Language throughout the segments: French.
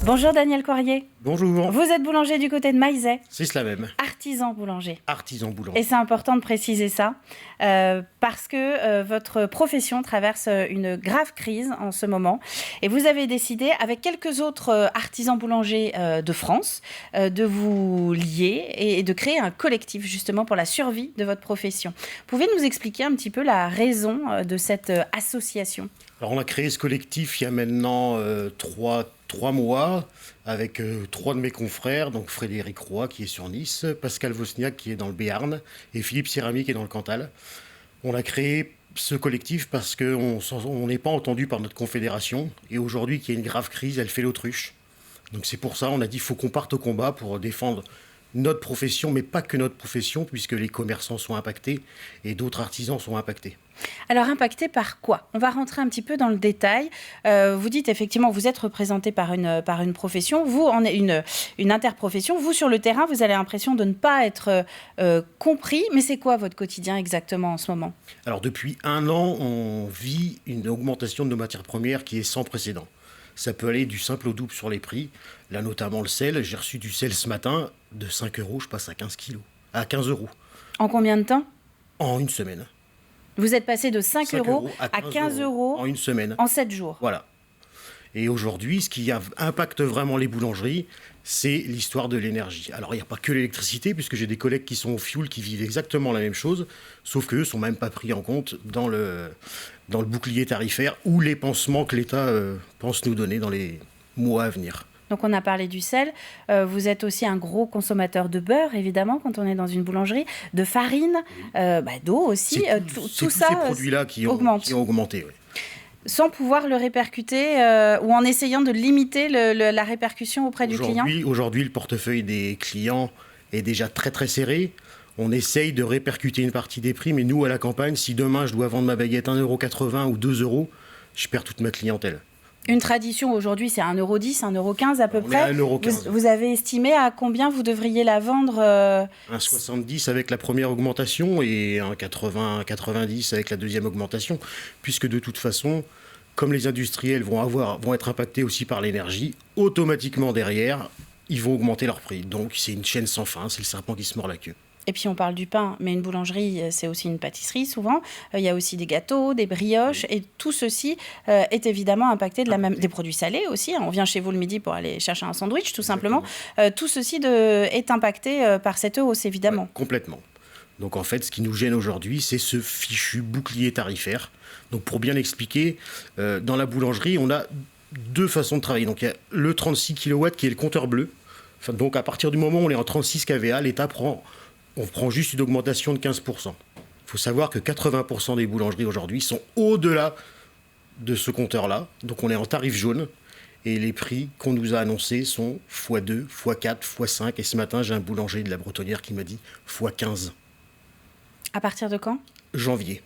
Bonjour Daniel Coirier. Bonjour. Vous êtes boulanger du côté de Maizet. C'est cela même. Artisan boulanger. Artisan boulanger. Et c'est important de préciser ça, parce que votre profession traverse une grave crise en ce moment. Et vous avez décidé, avec quelques autres artisans boulangers de France, de vous lier et de créer un collectif justement pour la survie de votre profession. Pouvez nous expliquer un petit peu la raison de cette association ? Alors on a créé ce collectif il y a maintenant 3 mois avec 3 de mes confrères, donc Frédéric Roy qui est sur Nice, Pascal Vosniak qui est dans le Béarn et Philippe Sirami qui est dans le Cantal. On a créé ce collectif parce qu'on n'est pas entendu par notre confédération et aujourd'hui qu'il y a une grave crise, elle fait l'autruche. Donc c'est pour ça on a dit qu'il faut qu'on parte au combat pour défendre notre profession, mais pas que notre profession, puisque les commerçants sont impactés et d'autres artisans sont impactés. Alors, impactés par quoi ? On va rentrer un petit peu dans le détail. Vous dites effectivement, vous êtes représenté par une profession, vous en êtes une interprofession. Vous, sur le terrain, vous avez l'impression de ne pas être compris. Mais c'est quoi votre quotidien exactement en ce moment ? Alors, depuis 1 an, on vit une augmentation de nos matières premières qui est sans précédent. Ça peut aller du simple au double sur les prix. Là, notamment le sel. J'ai reçu du sel ce matin. De 5 €, je passe à 15 €. En combien de temps ? En une semaine. Vous êtes passé de 5 € à 15 € en une semaine. En 7 jours. Voilà. Et aujourd'hui, ce qui impacte vraiment les boulangeries, c'est l'histoire de l'énergie. Alors, il n'y a pas que l'électricité, puisque j'ai des collègues qui sont au fioul, qui vivent exactement la même chose, sauf qu'eux ne sont même pas pris en compte dans le bouclier tarifaire ou les pansements que l'État pense nous donner dans les mois à venir. Donc on a parlé du sel, vous êtes aussi un gros consommateur de beurre, évidemment, quand on est dans une boulangerie, de farine, d'eau aussi, tout ça ces produits-là qui ont augmenté. Oui. Sans pouvoir le répercuter ou en essayant de limiter la répercussion auprès du client ? Aujourd'hui, le portefeuille des clients est déjà très très serré. On essaye de répercuter une partie des prix, mais nous, à la campagne, si demain je dois vendre ma baguette 1,80 € ou 2 €, je perds toute ma clientèle. Une tradition aujourd'hui, c'est 1,10 €, 1,15 € à peu près. On est à 1,15 €. Vous avez estimé à combien vous devriez la vendre 1,70 € avec la première augmentation et 1,90 € avec la deuxième augmentation, puisque de toute façon, comme les industriels vont être impactés aussi par l'énergie, automatiquement derrière, ils vont augmenter leur prix. Donc c'est une chaîne sans fin, c'est le serpent qui se mord la queue. Et puis on parle du pain, mais une boulangerie, c'est aussi une pâtisserie souvent. Il y a aussi des gâteaux, des brioches, et tout ceci est évidemment impacté des produits salés aussi. On vient chez vous le midi pour aller chercher un sandwich, tout simplement. Tout ceci est impacté par cette hausse, évidemment. Ouais, complètement. Donc en fait, ce qui nous gêne aujourd'hui, c'est ce fichu bouclier tarifaire. Donc pour bien l'expliquer, dans la boulangerie, on a 2 façons de travailler. Donc il y a le 36 kW qui est le compteur bleu. Enfin, donc à partir du moment où on est en 36 kVA, l'État prend juste une augmentation de 15%. Il faut savoir que 80% des boulangeries aujourd'hui sont au-delà de ce compteur-là. Donc on est en tarif jaune et les prix qu'on nous a annoncés sont x2, x4, x5. Et ce matin, j'ai un boulanger de la Bretonnière qui m'a dit x15. À partir de quand ? Janvier.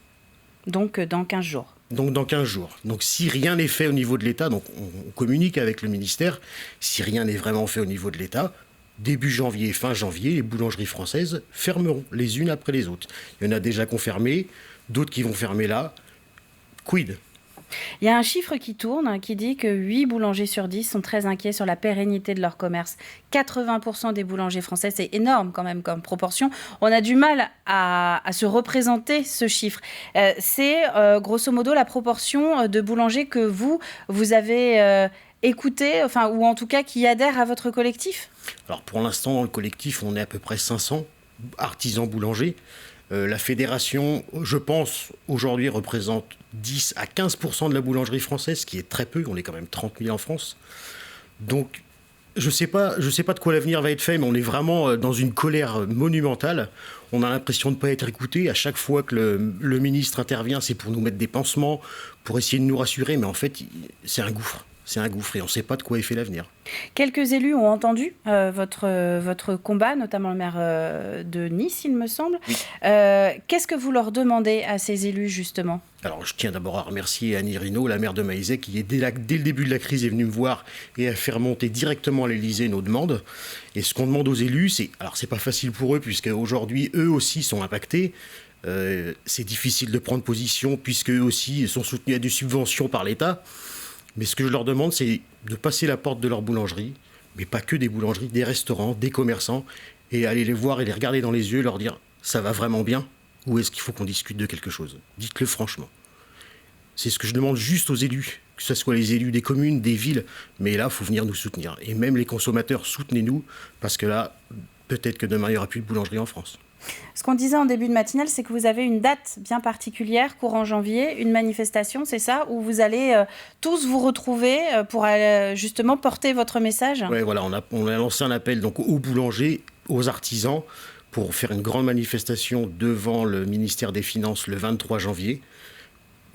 Donc dans 15 jours. Donc dans 15 jours. Donc si rien n'est fait au niveau de l'État, donc on communique avec le ministère, si rien n'est vraiment fait au niveau de l'État, début janvier, fin janvier, les boulangeries françaises fermeront les unes après les autres. Il y en a déjà qui ont fermé, d'autres qui vont fermer là. Quid ? Il y a un chiffre qui tourne qui dit que 8 boulangers sur 10 sont très inquiets sur la pérennité de leur commerce. 80% des boulangers français, c'est énorme quand même comme proportion. On a du mal à se représenter ce chiffre. C'est grosso modo la proportion de boulangers que vous avez écouté, ou en tout cas qui adhèrent à votre collectif ? Alors pour l'instant, dans le collectif, on est à peu près 500 artisans boulangers. La fédération, je pense, aujourd'hui représente 10 à 15% de la boulangerie française, ce qui est très peu. On est quand même 30 000 en France. Donc, je sais pas de quoi l'avenir va être fait, mais on est vraiment dans une colère monumentale. On a l'impression de ne pas être écouté. À chaque fois que le ministre intervient, c'est pour nous mettre des pansements, pour essayer de nous rassurer. Mais en fait, c'est un gouffre. C'est un gouffre et on ne sait pas de quoi est fait l'avenir. Quelques élus ont entendu votre combat, notamment le maire de Nice, il me semble. Oui. Qu'est-ce que vous leur demandez à ces élus, justement ? Alors, je tiens d'abord à remercier Annie Rinaud, la maire de Maizet, qui, dès le début de la crise, est venue me voir et a fait remonter directement à l'Élysée nos demandes. Et ce qu'on demande aux élus, c'est pas facile pour eux, puisque aujourd'hui, eux aussi sont impactés. C'est difficile de prendre position, puisque eux aussi sont soutenus à des subventions par l'État. Mais ce que je leur demande, c'est de passer la porte de leur boulangerie, mais pas que des boulangeries, des restaurants, des commerçants, et aller les voir et les regarder dans les yeux et leur dire « ça va vraiment bien ?» ou est-ce qu'il faut qu'on discute de quelque chose? Dites-le franchement. C'est ce que je demande juste aux élus, que ce soit les élus des communes, des villes, mais là, il faut venir nous soutenir. Et même les consommateurs, soutenez-nous, parce que là, peut-être que demain, il n'y aura plus de boulangerie en France. Ce qu'on disait en début de matinale, c'est que vous avez une date bien particulière, courant janvier, une manifestation, c'est ça, où vous allez tous vous retrouver pour justement porter votre message? Oui, voilà, on a lancé un appel donc, aux boulangers, aux artisans, pour faire une grande manifestation devant le ministère des Finances le 23 janvier.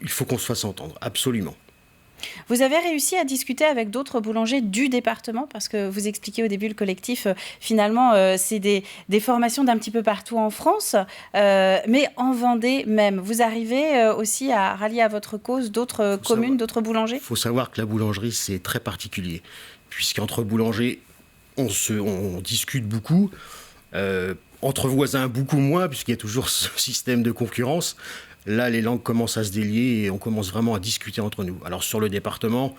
Il faut qu'on se fasse entendre, absolument. Vous avez réussi à discuter avec d'autres boulangers du département, parce que vous expliquez au début le collectif, finalement, c'est des formations d'un petit peu partout en France, mais en Vendée même. Vous arrivez aussi à rallier à votre cause d'autres communes, d'autres boulangers? Il faut savoir que la boulangerie, c'est très particulier, puisqu'entre boulangers, on discute beaucoup, entre voisins beaucoup moins, puisqu'il y a toujours ce système de concurrence. Là, les langues commencent à se délier et on commence vraiment à discuter entre nous. Alors sur le département,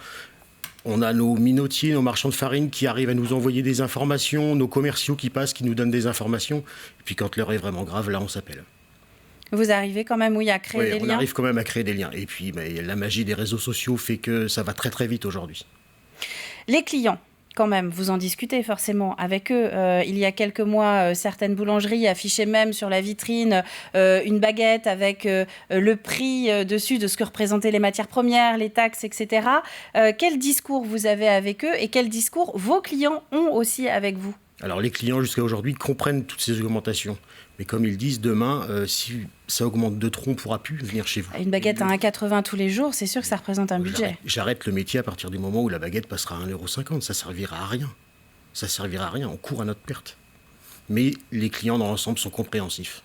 on a nos minotiers, nos marchands de farine qui arrivent à nous envoyer des informations, nos commerciaux qui passent, qui nous donnent des informations. Et puis quand l'heure est vraiment grave, là, on s'appelle. Vous arrivez quand même, oui, à créer des liens? On arrive quand même à créer des liens. Et puis la magie des réseaux sociaux fait que ça va très très vite aujourd'hui. Les clients, quand même, vous en discutez forcément avec eux. Il y a quelques mois, certaines boulangeries affichaient même sur la vitrine une baguette avec le prix dessus de ce que représentaient les matières premières, les taxes, etc. Quel discours vous avez avec eux et quel discours vos clients ont aussi avec vous? Alors les clients jusqu'à aujourd'hui comprennent toutes ces augmentations. Mais comme ils disent, demain, si ça augmente de trop, on ne pourra plus venir chez vous. Une baguette à 1,80 tous les jours, c'est sûr que ça représente un budget. J'arrête le métier à partir du moment où la baguette passera à 1,50 €. Ça ne servira à rien. Ça ne servira à rien, on court à notre perte. Mais les clients dans l'ensemble sont compréhensifs.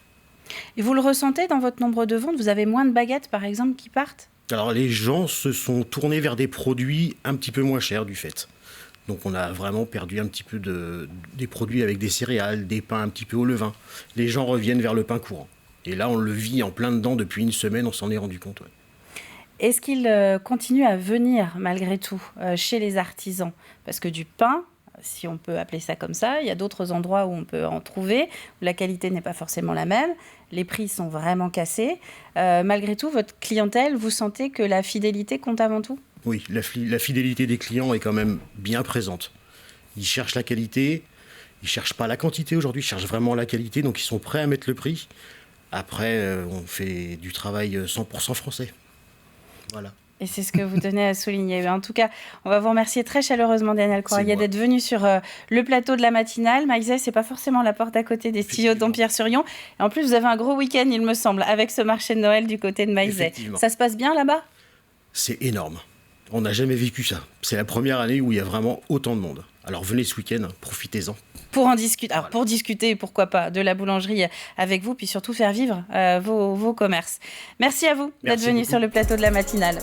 Et vous le ressentez dans votre nombre de ventes? Vous avez moins de baguettes, par exemple, qui partent? Alors les gens se sont tournés vers des produits un petit peu moins chers du fait. Donc on a vraiment perdu un petit peu des produits avec des céréales, des pains un petit peu au levain. Les gens reviennent vers le pain courant. Et là, on le vit en plein dedans depuis une semaine, on s'en est rendu compte. Ouais. Est-ce qu'ils continuent à venir, malgré tout, chez les artisans? Parce que du pain, si on peut appeler ça comme ça, il y a d'autres endroits où on peut en trouver, où la qualité n'est pas forcément la même, les prix sont vraiment cassés. Malgré tout, votre clientèle, vous sentez que la fidélité compte avant tout? Oui, la fidélité des clients est quand même bien présente. Ils cherchent la qualité, ils ne cherchent pas la quantité aujourd'hui, ils cherchent vraiment la qualité, donc ils sont prêts à mettre le prix. Après, on fait du travail 100% français. Voilà. Et c'est ce que vous tenez à souligner. En tout cas, on va vous remercier très chaleureusement, Daniel Courrier, d'être venu sur le plateau de la matinale. Maïzet, c'est pas forcément la porte à côté des studios d'Dampierre-sur-Yon. Et en plus, vous avez un gros week-end, il me semble, avec ce marché de Noël du côté de Maïzet. Ça se passe bien là-bas? C'est énorme. On n'a jamais vécu ça. C'est la première année où il y a vraiment autant de monde. Alors venez ce week-end, profitez-en. Pour en discuter, alors pour discuter, pourquoi pas, de la boulangerie avec vous, puis surtout faire vivre vos commerces. Merci à vous d'être venu sur le plateau de la matinale.